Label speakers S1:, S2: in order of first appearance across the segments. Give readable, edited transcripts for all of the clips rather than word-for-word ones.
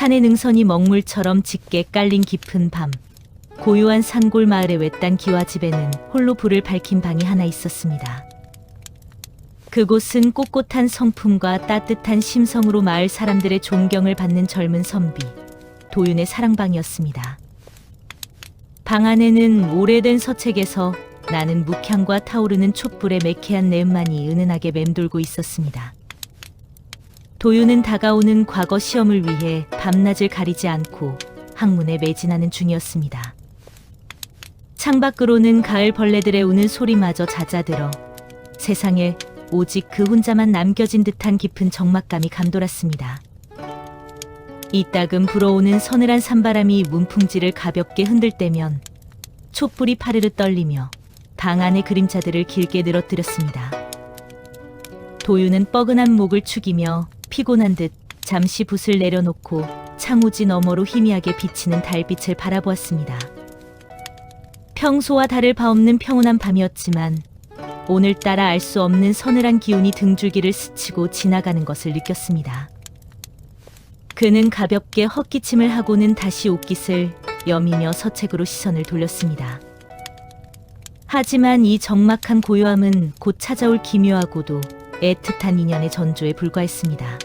S1: 산의 능선이 먹물처럼 짙게 깔린 깊은 밤, 고요한 산골 마을의 외딴 기와집에는 홀로 불을 밝힌 방이 하나 있었습니다. 그곳은 꼿꼿한 성품과 따뜻한 심성으로 마을 사람들의 존경을 받는 젊은 선비, 도윤의 사랑방이었습니다. 방 안에는 오래된 서책에서 나는 묵향과 타오르는 촛불의 매캐한 내음만이 은은하게 맴돌고 있었습니다. 도윤은 다가오는 과거 시험을 위해 밤낮을 가리지 않고 학문에 매진하는 중이었습니다. 창밖으로는 가을 벌레들의 우는 소리마저 잦아들어 세상에 오직 그 혼자만 남겨진 듯한 깊은 적막감이 감돌았습니다. 이따금 불어오는 서늘한 산바람이 문풍지를 가볍게 흔들 때면 촛불이 파르르 떨리며 방 안의 그림자들을 길게 늘어뜨렸습니다. 도윤은 뻐근한 목을 축이며 피곤한 듯 잠시 붓을 내려놓고 창호지 너머로 희미하게 비치는 달빛을 바라보았습니다. 평소와 다를 바 없는 평온한 밤이었지만 오늘따라 알 수 없는 서늘한 기운이 등줄기를 스치고 지나가는 것을 느꼈습니다. 그는 가볍게 헛기침을 하고는 다시 옷깃을 여미며 서책으로 시선을 돌렸습니다. 하지만 이 적막한 고요함은 곧 찾아올 기묘하고도 애틋한 인연의 전조에 불과했습니다.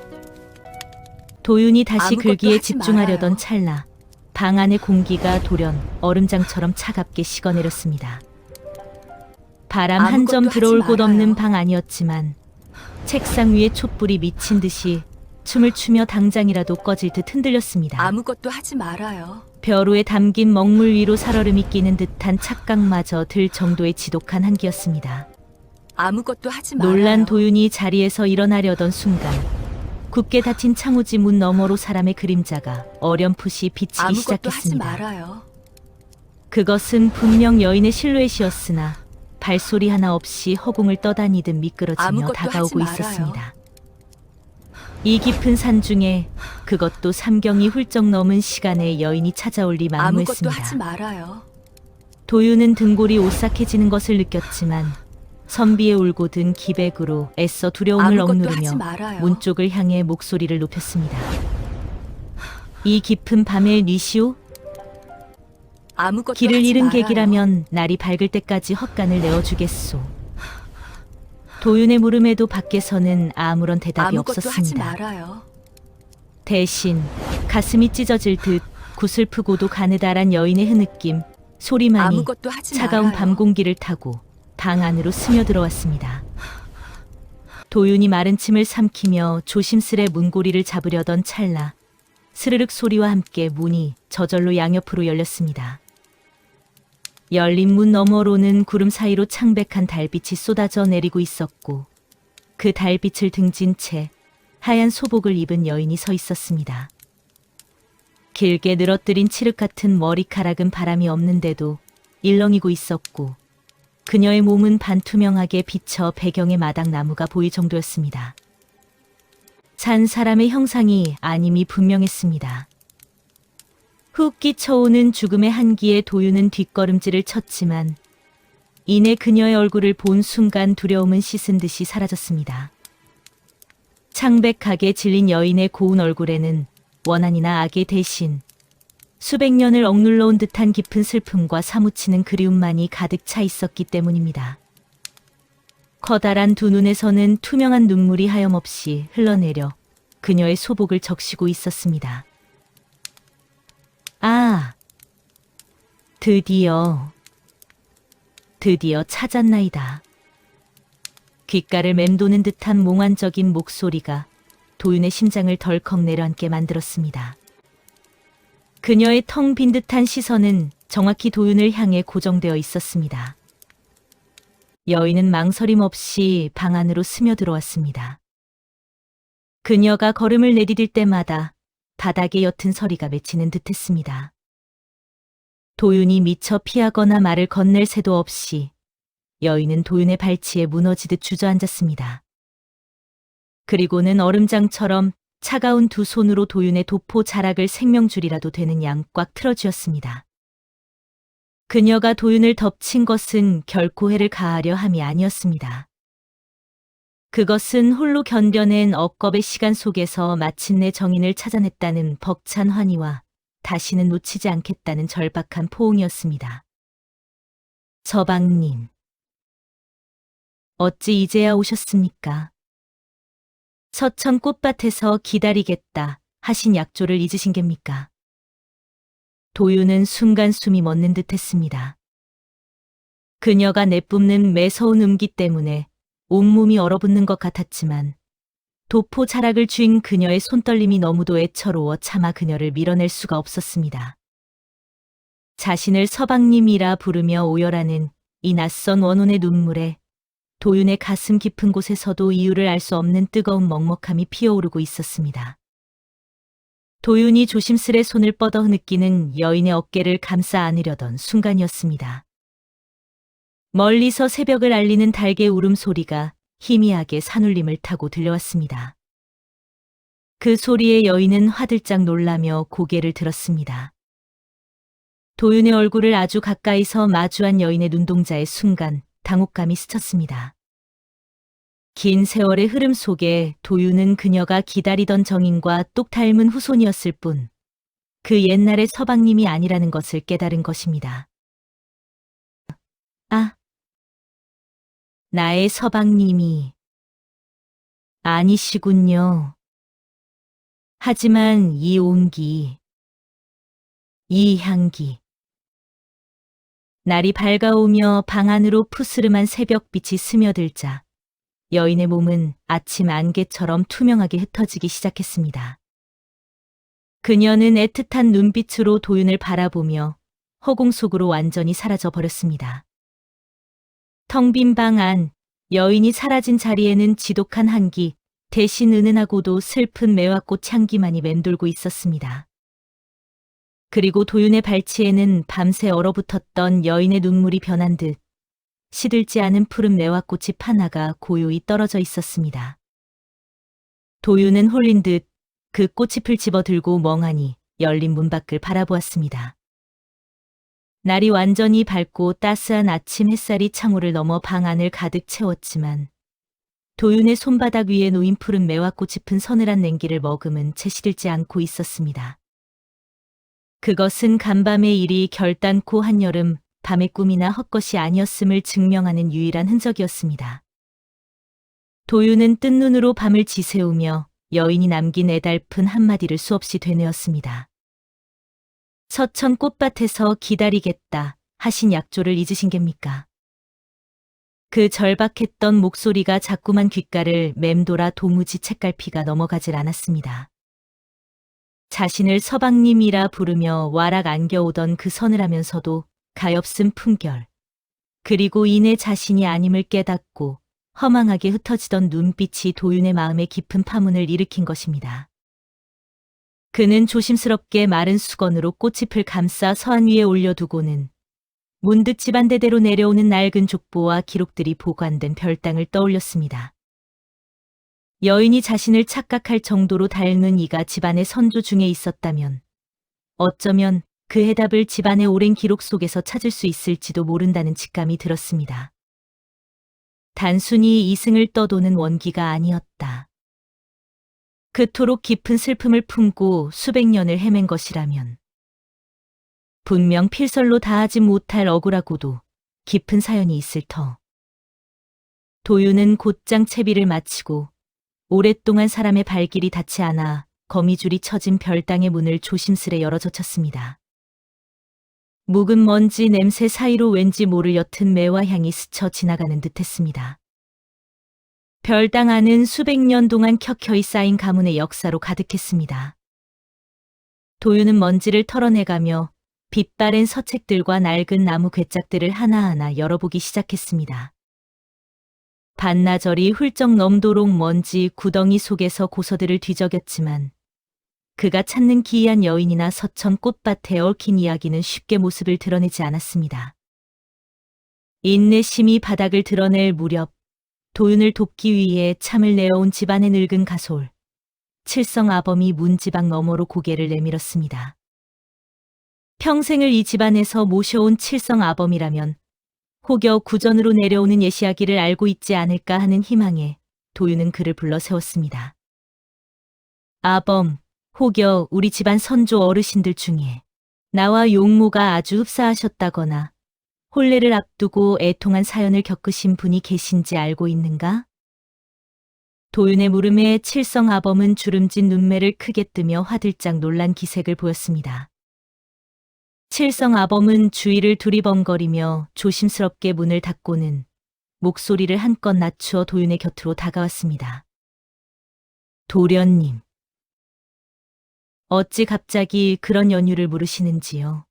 S1: 도윤이 다시 글기에 집중하려던 찰나 방 안의 공기가 돌연 얼음장처럼 차갑게 식어내렸습니다. 바람 한 점 들어올 곳 없는 방 아니었지만 책상 위에 촛불이 미친 듯이 춤을 추며 당장이라도 꺼질 듯 흔들렸습니다.
S2: 아무것도 하지 말아요.
S1: 벼루에 담긴 먹물 위로 살얼음이 끼는 듯한 착각마저 들 정도의 지독한 한기였습니다.
S2: 아무것도 하지 말아요.
S1: 놀란 도윤이 자리에서 일어나려던 순간 굳게 닫힌 창호지 문 너머로 사람의 그림자가 어렴풋이 비치기
S2: 아무것도 하지
S1: 시작했습니다.
S2: 말아요.
S1: 그것은 분명 여인의 실루엣이었으나 발소리 하나 없이 허공을 떠다니듯 미끄러지며
S2: 아무것도
S1: 다가오고
S2: 하지 말아요.
S1: 있었습니다. 이 깊은 산 중에 그것도 삼경이 훌쩍 넘은 시간에 여인이 찾아올 리
S2: 아무것도
S1: 만무했습니다.
S2: 하지 말아요.
S1: 도윤은 등골이 오싹해지는 것을 느꼈지만 선비의 울고 든 기백으로 애써 두려움을
S2: 아무것도 하지
S1: 억누르며
S2: 말아요.
S1: 문 쪽을 향해 목소리를 높였습니다. 이 깊은 밤에 니시오?
S2: 아무것도
S1: 길을
S2: 하지
S1: 잃은
S2: 말아요.
S1: 객이라면 날이 밝을 때까지 헛간을 내어주겠소. 도윤의 물음에도 밖에서는 아무런 대답이
S2: 아무것도 하지
S1: 없었습니다.
S2: 말아요.
S1: 대신 가슴이 찢어질 듯 구슬프고도 가느다란 여인의 흐느낌, 소리만이
S2: 아무것도 하지
S1: 차가운
S2: 말아요.
S1: 밤 공기를 타고 방 안으로 스며들어왔습니다. 도윤이 마른 침을 삼키며 조심스레 문고리를 잡으려던 찰나 스르륵 소리와 함께 문이 저절로 양옆으로 열렸습니다. 열린 문 너머로는 구름 사이로 창백한 달빛이 쏟아져 내리고 있었고 그 달빛을 등진 채 하얀 소복을 입은 여인이 서 있었습니다. 길게 늘어뜨린 칠흑 같은 머리카락은 바람이 없는데도 일렁이고 있었고 그녀의 몸은 반투명하게 비쳐 배경의 마당 나무가 보일 정도였습니다. 산 사람의 형상이 아님이 분명했습니다. 훅 끼쳐오는 죽음의 한기에 도윤은 뒷걸음질을 쳤지만 이내 그녀의 얼굴을 본 순간 두려움은 씻은 듯이 사라졌습니다. 창백하게 질린 여인의 고운 얼굴에는 원한이나 악의 대신 수백 년을 억눌러 온 듯한 깊은 슬픔과 사무치는 그리움만이 가득 차 있었기 때문입니다. 커다란 두 눈에서는 투명한 눈물이 하염없이 흘러내려 그녀의 소복을 적시고 있었습니다. 아, 드디어 찾았나이다. 귓가를 맴도는 듯한 몽환적인 목소리가 도윤의 심장을 덜컥 내려앉게 만들었습니다. 그녀의 텅 빈 듯한 시선은 정확히 도윤을 향해 고정되어 있었습니다. 여인은 망설임 없이 방 안으로 스며들어왔습니다. 그녀가 걸음을 내디딜 때마다 바닥에 옅은 서리가 맺히는 듯했습니다. 도윤이 미처 피하거나 말을 건넬 새도 없이 여인은 도윤의 발치에 무너지듯 주저앉았습니다. 그리고는 얼음장처럼 차가운 두 손으로 도윤의 도포 자락을 생명줄이라도 되는 양 꽉 틀어쥐었습니다. 그녀가 도윤을 덮친 것은 결코 해를 가하려 함이 아니었습니다. 그것은 홀로 견뎌낸 억겁의 시간 속에서 마침내 정인을 찾아냈다는 벅찬 환희와 다시는 놓치지 않겠다는 절박한 포옹이었습니다. 서방님, 어찌 이제야 오셨습니까? 서천 꽃밭에서 기다리겠다 하신 약조를 잊으신 겝니까? 도유는 순간 숨이 멎는 듯했습니다. 그녀가 내뿜는 매서운 음기 때문에 온몸이 얼어붙는 것 같았지만 도포 자락을 쥔 그녀의 손떨림이 너무도 애처로워 차마 그녀를 밀어낼 수가 없었습니다. 자신을 서방님이라 부르며 오열하는 이 낯선 원혼의 눈물에 도윤의 가슴 깊은 곳에서도 이유를 알 수 없는 뜨거운 먹먹함이 피어오르고 있었습니다. 도윤이 조심스레 손을 뻗어 느끼는 여인의 어깨를 감싸 안으려던 순간이었습니다. 멀리서 새벽을 알리는 닭의 울음소리가 희미하게 산울림을 타고 들려왔습니다. 그 소리에 여인은 화들짝 놀라며 고개를 들었습니다. 도윤의 얼굴을 아주 가까이서 마주한 여인의 눈동자의 순간 당혹감이 스쳤습니다. 긴 세월의 흐름 속에 도윤은 그녀가 기다리던 정인과 똑 닮은 후손이었을 뿐 그 옛날의 서방님이 아니라는 것을 깨달은 것입니다. 아, 나의 서방님이 아니시군요. 하지만 이 온기, 이 향기, 날이 밝아오며 방 안으로 푸스름한 새벽빛이 스며들자 여인의 몸은 아침 안개처럼 투명하게 흩어지기 시작했습니다. 그녀는 애틋한 눈빛으로 도윤을 바라보며 허공 속으로 완전히 사라져 버렸습니다. 텅 빈 방 안, 여인이 사라진 자리에는 지독한 한기, 대신 은은하고도 슬픈 매화꽃 향기만이 맴돌고 있었습니다. 그리고 도윤의 발치에는 밤새 얼어붙었던 여인의 눈물이 변한 듯 시들지 않은 푸른 매화꽃이 하나가 고요히 떨어져 있었습니다. 도윤은 홀린 듯 그 꽃잎을 집어들고 멍하니 열린 문 밖을 바라보았습니다. 날이 완전히 밝고 따스한 아침 햇살이 창호를 넘어 방 안을 가득 채웠지만 도윤의 손바닥 위에 놓인 푸른 매화꽃 잎은 서늘한 냉기를 머금은 채 시들지 않고 있었습니다. 그것은 간밤의 일이 결단코 한여름 밤의 꿈이나 헛것이 아니었음을 증명하는 유일한 흔적이었습니다. 도윤은 뜬 눈으로 밤을 지새우며 여인이 남긴 애달픈 한마디를 수없이 되뇌었습니다. 서천 꽃밭에서 기다리겠다 하신 약조를 잊으신 겝니까? 그 절박했던 목소리가 자꾸만 귓가를 맴돌아 도무지 책갈피가 넘어가질 않았습니다. 자신을 서방님이라 부르며 와락 안겨오던 그 서늘하면서도 가엾은 품결, 그리고 이내 자신이 아님을 깨닫고 허망하게 흩어지던 눈빛이 도윤의 마음에 깊은 파문을 일으킨 것입니다. 그는 조심스럽게 마른 수건으로 꽃잎을 감싸 서한 위에 올려두고는 문득 집안대대로 내려오는 낡은 족보와 기록들이 보관된 별당을 떠올렸습니다. 여인이 자신을 착각할 정도로 닮은 이가 집안의 선조 중에 있었다면 어쩌면 그 해답을 집안의 오랜 기록 속에서 찾을 수 있을지도 모른다는 직감이 들었습니다. 단순히 이승을 떠도는 원기가 아니었다. 그토록 깊은 슬픔을 품고 수백 년을 헤맨 것이라면 분명 필설로 다하지 못할 억울하고도 깊은 사연이 있을 터. 도윤은 곧장 채비를 마치고 오랫동안 사람의 발길이 닿지 않아 거미줄이 쳐진 별당의 문을 조심스레 열어젖혔습니다. 묵은 먼지 냄새 사이로 왠지 모를 옅은 매화향이 스쳐 지나가는 듯했습니다. 별당 안은 수백 년 동안 켜켜이 쌓인 가문의 역사로 가득했습니다. 도윤은 먼지를 털어내가며 빛바랜 서책들과 낡은 나무 괴짝들을 하나하나 열어보기 시작했습니다. 반나절이 훌쩍 넘도록 먼지 구덩이 속에서 고서들을 뒤적였지만 그가 찾는 기이한 여인이나 서천 꽃밭에 얽힌 이야기는 쉽게 모습을 드러내지 않았습니다. 인내심이 바닥을 드러낼 무렵 도윤을 돕기 위해 참을 내어온 집안의 늙은 가솔, 칠성아범이 문지방 너머로 고개를 내밀었습니다. 평생을 이 집안에서 모셔온 칠성아범이라면 혹여 구전으로 내려오는 예시하기를 알고 있지 않을까 하는 희망에 도윤은 그를 불러 세웠습니다. 아범, 혹여 우리 집안 선조 어르신들 중에 나와 용모가 아주 흡사하셨다거나 혼례를 앞두고 애통한 사연을 겪으신 분이 계신지 알고 있는가? 도윤의 물음에 칠성 아범은 주름진 눈매를 크게 뜨며 화들짝 놀란 기색을 보였습니다. 칠성 아범은 주위를 두리번거리며 조심스럽게 문을 닫고는 목소리를 한껏 낮추어 도윤의 곁으로 다가왔습니다. 도련님, 어찌 갑자기 그런 연유를 물으시는지요?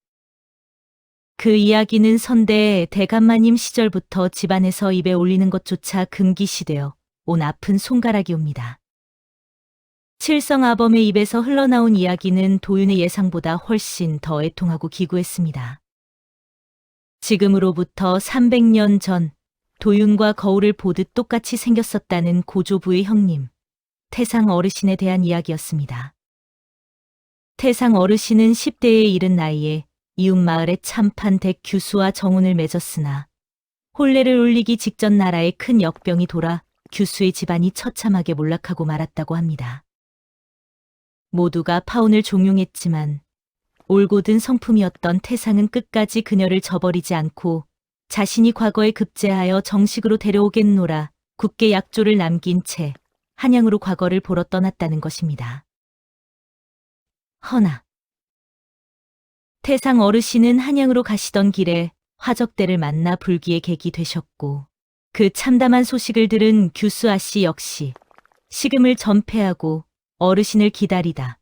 S1: 그 이야기는 선대 대감마님 시절부터 집안에서 입에 올리는 것조차 금기시되어 온 아픈 손가락이옵니다. 칠성아범의 입에서 흘러나온 이야기는 도윤의 예상보다 훨씬 더 애통하고 기구했습니다. 지금으로부터 300년 전 도윤과 거울을 보듯 똑같이 생겼었다는 고조부의 형님, 태상 어르신에 대한 이야기였습니다. 태상 어르신은 10대에 이른 나이에 이웃 마을의 참판 댁 규수와 정혼을 맺었으나 혼례를 올리기 직전 나라에 큰 역병이 돌아 규수의 집안이 처참하게 몰락하고 말았다고 합니다. 모두가 파혼을 종용했지만 올곧은 성품이었던 태상은 끝까지 그녀를 저버리지 않고 자신이 과거에 급제하여 정식으로 데려오겠노라 굳게 약조를 남긴 채 한양으로 과거를 보러 떠났다는 것입니다. 허나 태상 어르신은 한양으로 가시던 길에 화적대를 만나 불기의 객이 되셨고 그 참담한 소식을 들은 규수 아씨 역시 식음을 전폐하고 어르신을 기다리다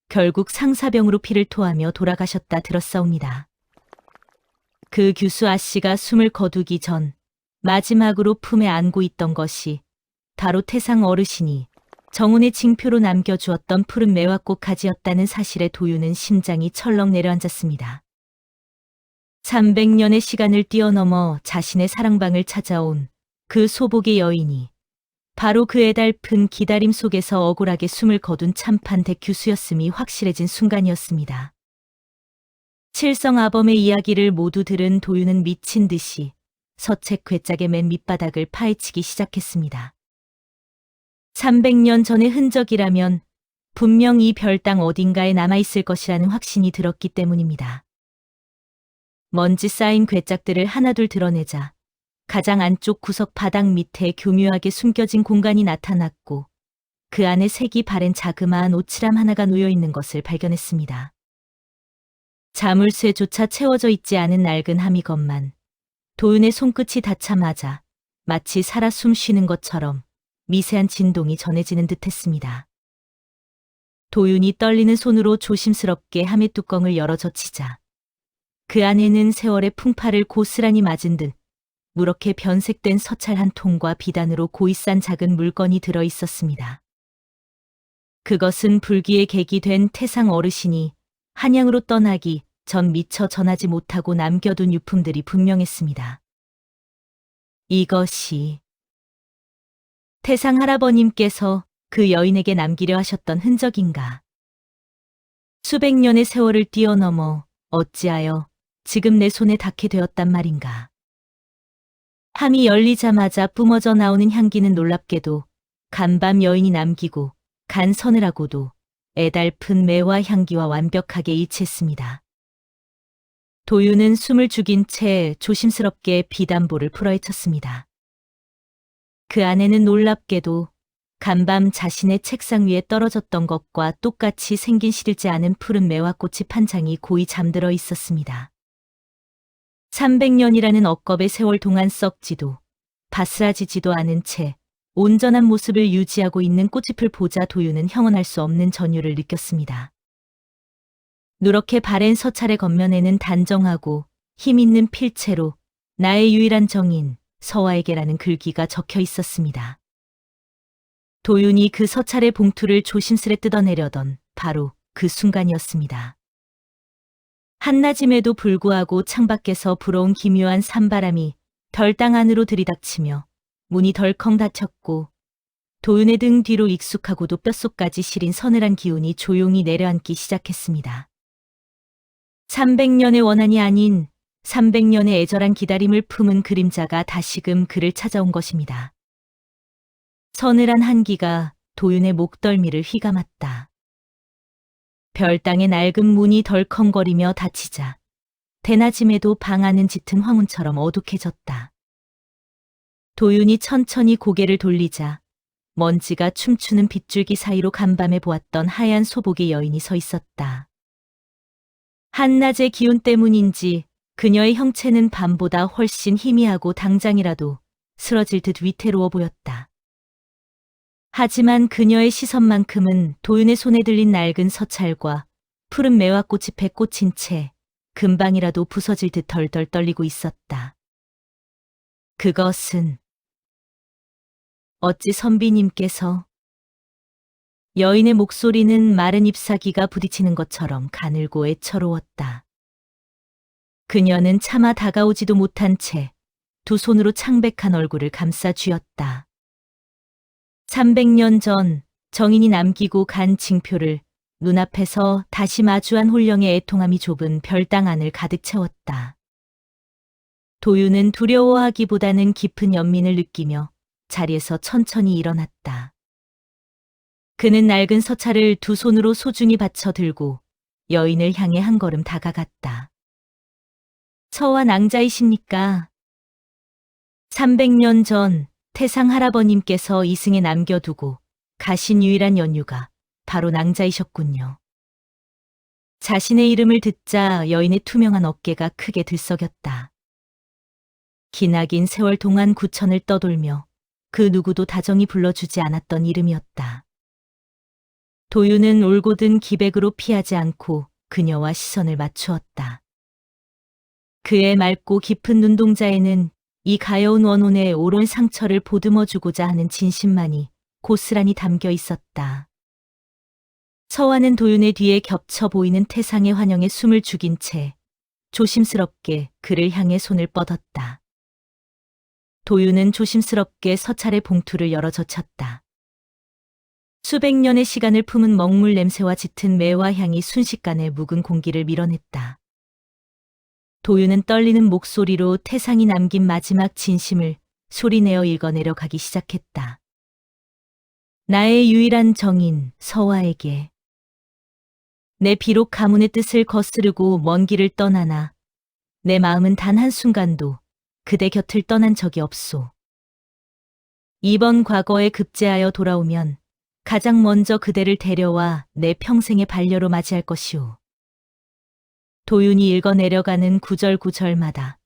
S1: 결국 상사병으로 피를 토하며 돌아가셨다 들었사옵니다. 그 규수 아씨가 숨을 거두기 전 마지막으로 품에 안고 있던 것이 바로 태상 어르신이 정혼의 징표로 남겨주었던 푸른 매화꽃 가지였다는 사실에 도윤은 심장이 철렁 내려앉았습니다. 300년의 시간을 뛰어넘어 자신의 사랑방을 찾아온 그 소복의 여인이 바로 그 애달픈 기다림 속에서 억울하게 숨을 거둔 참판 댁 규수였음이 확실해진 순간이었습니다. 칠성아범의 이야기를 모두 들은 도윤은 미친 듯이 서책 괴짝의 맨 밑바닥을 파헤치기 시작했습니다. 300년 전의 흔적이라면 분명 이 별당 어딘가에 남아있을 것이라는 확신이 들었기 때문입니다. 먼지 쌓인 괴짝들을 하나둘 드러내자 가장 안쪽 구석 바닥 밑에 교묘하게 숨겨진 공간이 나타났고 그 안에 색이 바랜 자그마한 오칠함 하나가 놓여있는 것을 발견했습니다. 자물쇠조차 채워져 있지 않은 낡은 함이건만 도윤의 손끝이 닿자마자 마치 살아 숨쉬는 것처럼 미세한 진동이 전해지는 듯했습니다. 도윤이 떨리는 손으로 조심스럽게 함의 뚜껑을 열어 젖히자 그 안에는 세월의 풍파를 고스란히 맞은 듯 무렇게 변색된 서찰 한 통과 비단으로 고이 싼 작은 물건이 들어 있었습니다. 그것은 불기의 객이 된 태상 어르신이 한양으로 떠나기 전 미처 전하지 못하고 남겨둔 유품들이 분명했습니다. 이것이 태상 할아버님께서 그 여인에게 남기려 하셨던 흔적인가? 수백 년의 세월을 뛰어넘어 어찌하여 지금 내 손에 닿게 되었단 말인가? 함이 열리자마자 뿜어져 나오는 향기는 놀랍게도 간밤 여인이 남기고 간 서늘하고도 애달픈 매화 향기와 완벽하게 일치했습니다. 도윤은 숨을 죽인 채 조심스럽게 비단볼을 풀어헤쳤습니다. 그 안에는 놀랍게도 간밤 자신의 책상 위에 떨어졌던 것과 똑같이 생긴 시들지 않은 푸른 매화꽃이 한 장이 고이 잠들어 있었습니다. 300년이라는 억겁의 세월 동안 썩지도 바스라지지도 않은 채 온전한 모습을 유지하고 있는 꽃잎을 보자 도윤은 형언할 수 없는 전율을 느꼈습니다. 누렇게 바랜 서찰의 겉면에는 단정하고 힘있는 필체로 나의 유일한 정인 서와에게라는 글귀가 적혀 있었습니다. 도윤이 그 서찰의 봉투를 조심스레 뜯어내려던 바로 그 순간이었습니다. 한낮임에도 불구하고 창밖에서 불어온 기묘한 산바람이 별당 안으로 들이닥치며 문이 덜컹 닫혔고 도윤의 등 뒤로 익숙하고도 뼛속까지 시린 서늘한 기운이 조용히 내려앉기 시작했습니다. 300년의 원한이 아닌 300년의 애절한 기다림을 품은 그림자가 다시금 그를 찾아온 것입니다. 서늘한 한기가 도윤의 목덜미를 휘감았다. 별당의 낡은 문이 덜컹거리며 닫히자 대낮임에도 방 안은 짙은 황혼처럼 어둑해졌다. 도윤이 천천히 고개를 돌리자 먼지가 춤추는 빗줄기 사이로 간밤에 보았던 하얀 소복의 여인이 서 있었다. 한낮의 기운 때문인지 그녀의 형체는 밤보다 훨씬 희미하고 당장이라도 쓰러질 듯 위태로워 보였다. 하지만 그녀의 시선만큼은 도윤의 손에 들린 낡은 서찰과 푸른 매화꽃이 배꽂힌 채 금방이라도 부서질 듯 덜덜 떨리고 있었다. 그것은 어찌 선비님께서. 여인의 목소리는 마른 잎사귀가 부딪히는 것처럼 가늘고 애처로웠다. 그녀는 차마 다가오지도 못한 채 두 손으로 창백한 얼굴을 감싸 쥐었다. 300년 전 정인이 남기고 간 징표를 눈앞에서 다시 마주한 홀령의 애통함이 좁은 별당 안을 가득 채웠다. 도윤은 두려워하기보다는 깊은 연민을 느끼며 자리에서 천천히 일어났다. 그는 낡은 서찰을 두 손으로 소중히 받쳐 들고 여인을 향해 한 걸음 다가갔다. 서와 낭자이십니까? 300년 전 태상 할아버님께서 이승에 남겨두고 가신 유일한 연유가 바로 낭자이셨군요. 자신의 이름을 듣자 여인의 투명한 어깨가 크게 들썩였다. 기나긴 세월 동안 구천을 떠돌며 그 누구도 다정히 불러주지 않았던 이름이었다. 도윤은 올곧은 기백으로 피하지 않고 그녀와 시선을 맞추었다. 그의 맑고 깊은 눈동자에는 이 가여운 원혼의 오랜 상처를 보듬어주고자 하는 진심만이 고스란히 담겨 있었다. 서화는 도윤의 뒤에 겹쳐 보이는 태상의 환영에 숨을 죽인 채 조심스럽게 그를 향해 손을 뻗었다. 도윤은 조심스럽게 서찰의 봉투를 열어 젖혔다. 수백 년의 시간을 품은 먹물 냄새와 짙은 매화 향이 순식간에 묵은 공기를 밀어냈다. 도윤은 떨리는 목소리로 태상이 남긴 마지막 진심을 소리내어 읽어내려 가기 시작했다. 나의 유일한 정인 서화에게. 내 비록 가문의 뜻을 거스르고 먼 길을 떠나나 내 마음은 단 한순간도 그대 곁을 떠난 적이 없소. 이번 과거에 급제하여 돌아오면 가장 먼저 그대를 데려와 내 평생의 반려로 맞이할 것이오. 도윤이 읽어내려가는 구절구절마다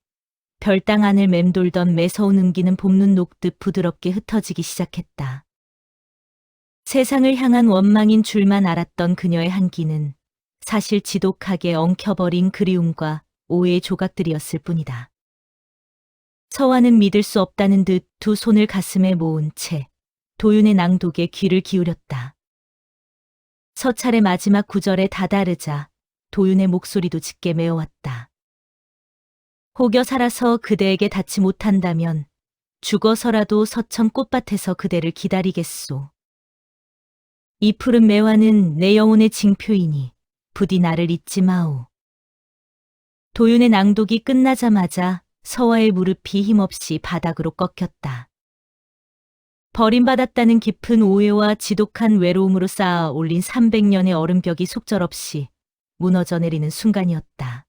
S1: 별당 안을 맴돌던 매서운 음기는 봄눈 녹듯 부드럽게 흩어지기 시작했다. 세상을 향한 원망인 줄만 알았던 그녀의 한기는 사실 지독하게 엉켜버린 그리움과 오해의 조각들이었을 뿐이다. 서화는 믿을 수 없다는 듯 두 손을 가슴에 모은 채 도윤의 낭독에 귀를 기울였다. 서찰의 마지막 구절에 다다르자 도윤의 목소리도 짙게 메어왔다. 혹여 살아서 그대에게 닿지 못한다면 죽어서라도 서천 꽃밭에서 그대를 기다리겠소. 이 푸른 매화는 내 영혼의 징표이니 부디 나를 잊지 마오. 도윤의 낭독이 끝나자마자 서화의 무릎이 힘없이 바닥으로 꺾였다. 버림받았다는 깊은 오해와 지독한 외로움으로 쌓아 올린 300년의 얼음벽이 속절없이 무너져 내리는 순간이었다.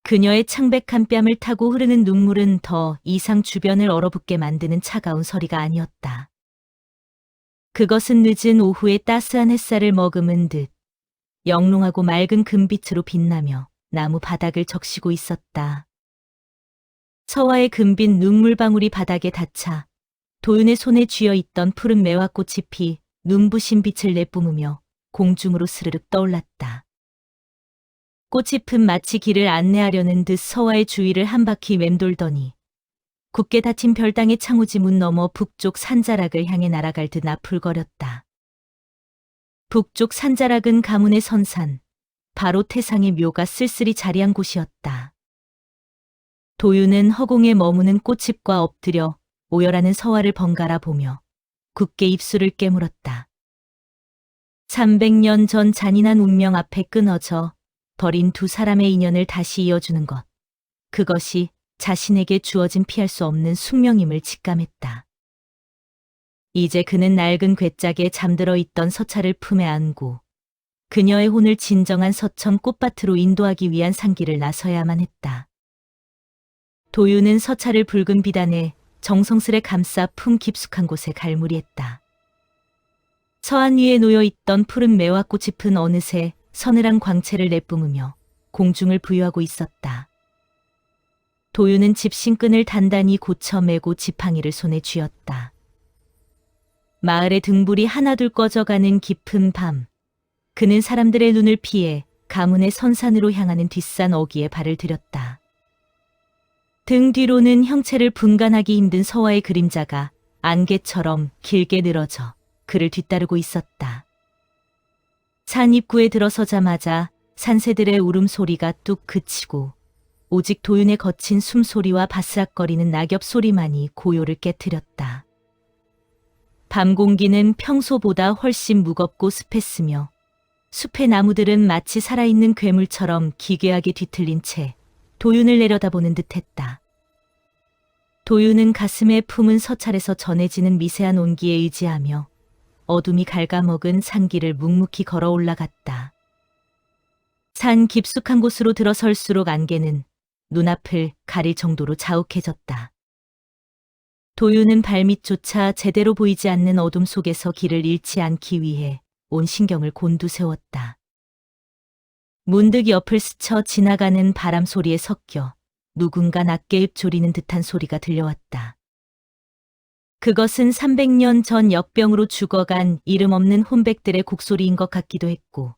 S1: 그녀의 창백한 뺨을 타고 흐르는 눈물은 더 이상 주변을 얼어붙게 만드는 차가운 서리가 아니었다. 그것은 늦은 오후의 따스한 햇살을 머금은 듯 영롱하고 맑은 금빛으로 빛나며 나무 바닥을 적시고 있었다. 서화의 금빛 눈물방울이 바닥에 닿자 도윤의 손에 쥐어 있던 푸른 매화꽃이 피 눈부신 빛을 내뿜으며 공중으로 스르륵 떠올랐다. 꽃잎은 마치 길을 안내하려는 듯 서화의 주위를 한 바퀴 맴돌더니 굳게 닫힌 별당의 창호지 문 너머 북쪽 산자락을 향해 날아갈 듯 나풀거렸다. 북쪽 산자락은 가문의 선산, 바로 태상의 묘가 쓸쓸히 자리한 곳이었다. 도윤은 허공에 머무는 꽃잎과 엎드려 오열하는 서화를 번갈아 보며 굳게 입술을 깨물었다. 300년 전 잔인한 운명 앞에 끊어져 버린 두 사람의 인연을 다시 이어주는 것. 그것이 자신에게 주어진 피할 수 없는 숙명임을 직감했다. 이제 그는 낡은 괴짝에 잠들어 있던 서찰을 품에 안고 그녀의 혼을 진정한 서천 꽃밭으로 인도하기 위한 상기를 나서야만 했다. 도유는 서찰을 붉은 비단에 정성스레 감싸 품 깊숙한 곳에 갈무리했다. 서안 위에 놓여있던 푸른 매화꽃이 픈 어느새 서늘한 광채를 내뿜으며 공중을 부유하고 있었다. 도유는 집신끈을 단단히 고쳐 매고 지팡이를 손에 쥐었다. 마을의 등불이 하나둘 꺼져가는 깊은 밤, 그는 사람들의 눈을 피해 가문의 선산으로 향하는 뒷산 어귀에 발을 들였다. 등 뒤로는 형체를 분간하기 힘든 서화의 그림자가 안개처럼 길게 늘어져 그를 뒤따르고 있었다. 산 입구에 들어서자마자 산새들의 울음소리가 뚝 그치고 오직 도윤의 거친 숨소리와 바스락거리는 낙엽 소리만이 고요를 깨트렸다. 밤 공기는 평소보다 훨씬 무겁고 습했으며 숲의 나무들은 마치 살아있는 괴물처럼 기괴하게 뒤틀린 채 도윤을 내려다보는 듯했다. 도윤은 가슴에 품은 서찰에서 전해지는 미세한 온기에 의지하며 어둠이 갉아먹은 산길을 묵묵히 걸어 올라갔다. 산 깊숙한 곳으로 들어설수록 안개는 눈앞을 가릴 정도로 자욱해졌다. 도윤은 발밑조차 제대로 보이지 않는 어둠 속에서 길을 잃지 않기 위해 온 신경을 곤두세웠다. 문득 옆을 스쳐 지나가는 바람 소리에 섞여 누군가 낮게 읊조리는 듯한 소리가 들려왔다. 그것은 300년 전 역병으로 죽어간 이름 없는 혼백들의 곡소리인 것 같기도 했고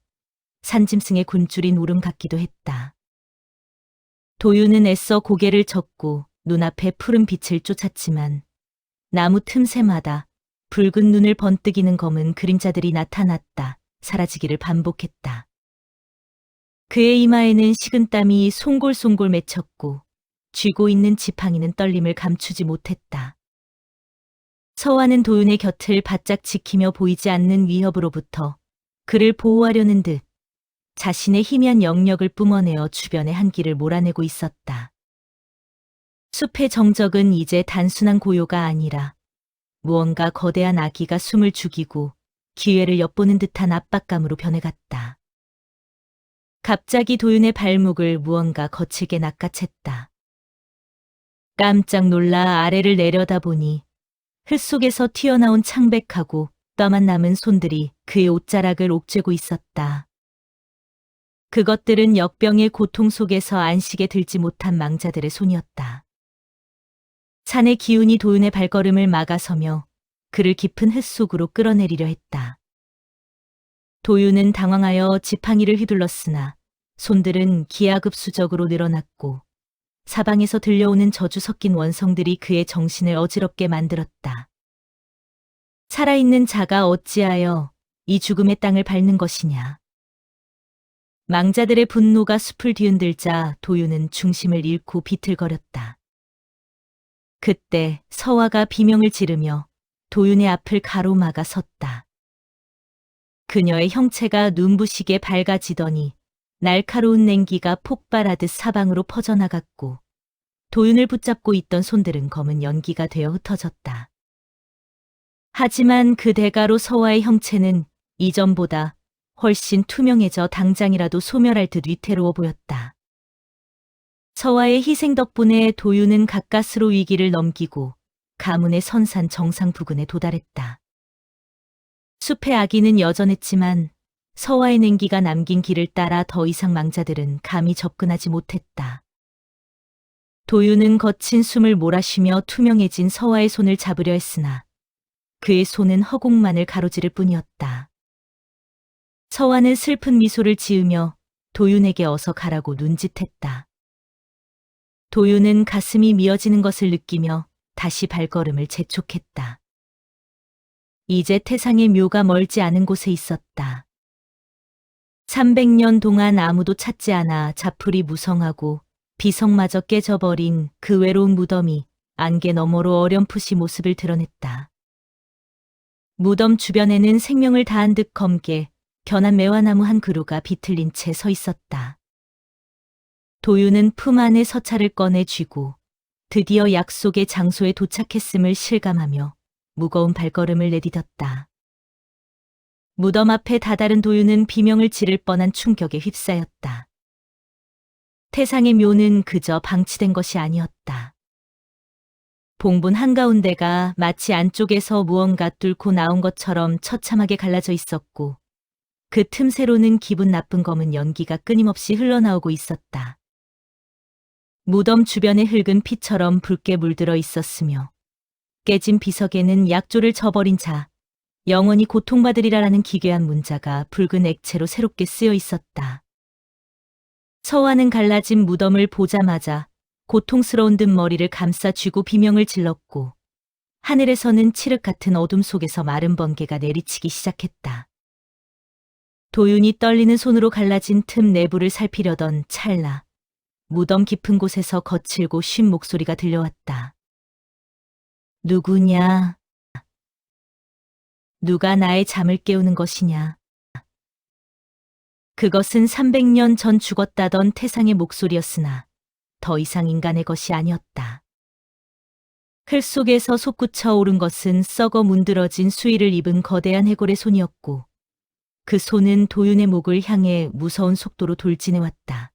S1: 산짐승의 굶주린 울음 같기도 했다. 도윤은 애써 고개를 젓고 눈앞에 푸른 빛을 쫓았지만 나무 틈새마다 붉은 눈을 번뜩이는 검은 그림자들이 나타났다 사라지기를 반복했다. 그의 이마에는 식은땀이 송골송골 맺혔고 쥐고 있는 지팡이는 떨림을 감추지 못했다. 서화는 도윤의 곁을 바짝 지키며 보이지 않는 위협으로부터 그를 보호하려는 듯 자신의 희미한 영역을 뿜어내어 주변의 한기를 몰아내고 있었다. 숲의 정적은 이제 단순한 고요가 아니라 무언가 거대한 아기가 숨을 죽이고 기회를 엿보는 듯한 압박감으로 변해갔다. 갑자기 도윤의 발목을 무언가 거칠게 낚아챘다. 깜짝 놀라 아래를 내려다보니 흙 속에서 튀어나온 창백하고 뼈만 남은 손들이 그의 옷자락을 옥죄고 있었다. 그것들은 역병의 고통 속에서 안식에 들지 못한 망자들의 손이었다. 산의 기운이 도윤의 발걸음을 막아서며 그를 깊은 흙 속으로 끌어내리려 했다. 도윤은 당황하여 지팡이를 휘둘렀으나 손들은 기하급수적으로 늘어났고 사방에서 들려오는 저주 섞인 원성들이 그의 정신을 어지럽게 만들었다. 살아있는 자가 어찌하여 이 죽음의 땅을 밟는 것이냐. 망자들의 분노가 숲을 뒤흔들자 도윤은 중심을 잃고 비틀거렸다. 그때 서화가 비명을 지르며 도윤의 앞을 가로막아 섰다. 그녀의 형체가 눈부시게 밝아지더니 날카로운 냉기가 폭발하듯 사방으로 퍼져나갔고 도윤을 붙잡고 있던 손들은 검은 연기가 되어 흩어졌다. 하지만 그 대가로 서화의 형체는 이전보다 훨씬 투명해져 당장이라도 소멸할 듯 위태로워 보였다. 서화의 희생 덕분에 도윤은 가까스로 위기를 넘기고 가문의 선산 정상 부근에 도달했다. 숲의 아기는 여전했지만 서화의 냉기가 남긴 길을 따라 더 이상 망자들은 감히 접근하지 못했다. 도윤은 거친 숨을 몰아쉬며 투명해진 서화의 손을 잡으려 했으나 그의 손은 허공만을 가로지를 뿐이었다. 서화는 슬픈 미소를 지으며 도윤에게 어서 가라고 눈짓했다. 도윤은 가슴이 미어지는 것을 느끼며 다시 발걸음을 재촉했다. 이제 태상의 묘가 멀지 않은 곳에 있었다. 300년 동안 아무도 찾지 않아 자풀이 무성하고 비석마저 깨져버린 그 외로운 무덤이 안개 너머로 어렴풋이 모습을 드러냈다. 무덤 주변에는 생명을 다한 듯 검게 견한 매화나무 한 그루가 비틀린 채 서 있었다. 도윤은 품 안에 서찰을 꺼내 쥐고 드디어 약속의 장소에 도착했음을 실감하며 무거운 발걸음을 내디뎠다. 무덤 앞에 다다른 도윤은 비명을 지를 뻔한 충격에 휩싸였다. 태상의 묘는 그저 방치된 것이 아니었다. 봉분 한가운데가 마치 안쪽에서 무언가 뚫고 나온 것처럼 처참하게 갈라져 있었고 그 틈새로는 기분 나쁜 검은 연기가 끊임없이 흘러나오고 있었다. 무덤 주변의 흙은 피처럼 붉게 물들어 있었으며 깨진 비석에는 약조를 저버린 자, 영원히 고통받으리라라는 기괴한 문자가 붉은 액체로 새롭게 쓰여 있었다. 서화는 갈라진 무덤을 보자마자 고통스러운 듯 머리를 감싸 쥐고 비명을 질렀고 하늘에서는 칠흑 같은 어둠 속에서 마른 번개가 내리치기 시작했다. 도윤이 떨리는 손으로 갈라진 틈 내부를 살피려던 찰나 무덤 깊은 곳에서 거칠고 쉰 목소리가 들려왔다. 누구냐? 누가 나의 잠을 깨우는 것이냐? 그것은 300년 전 죽었다던 태상의 목소리였으나 더 이상 인간의 것이 아니었다. 흘 속에서 솟구쳐 오른 것은 썩어 문드러진 수의를 입은 거대한 해골의 손이었고 그 손은 도윤의 목을 향해 무서운 속도로 돌진해왔다.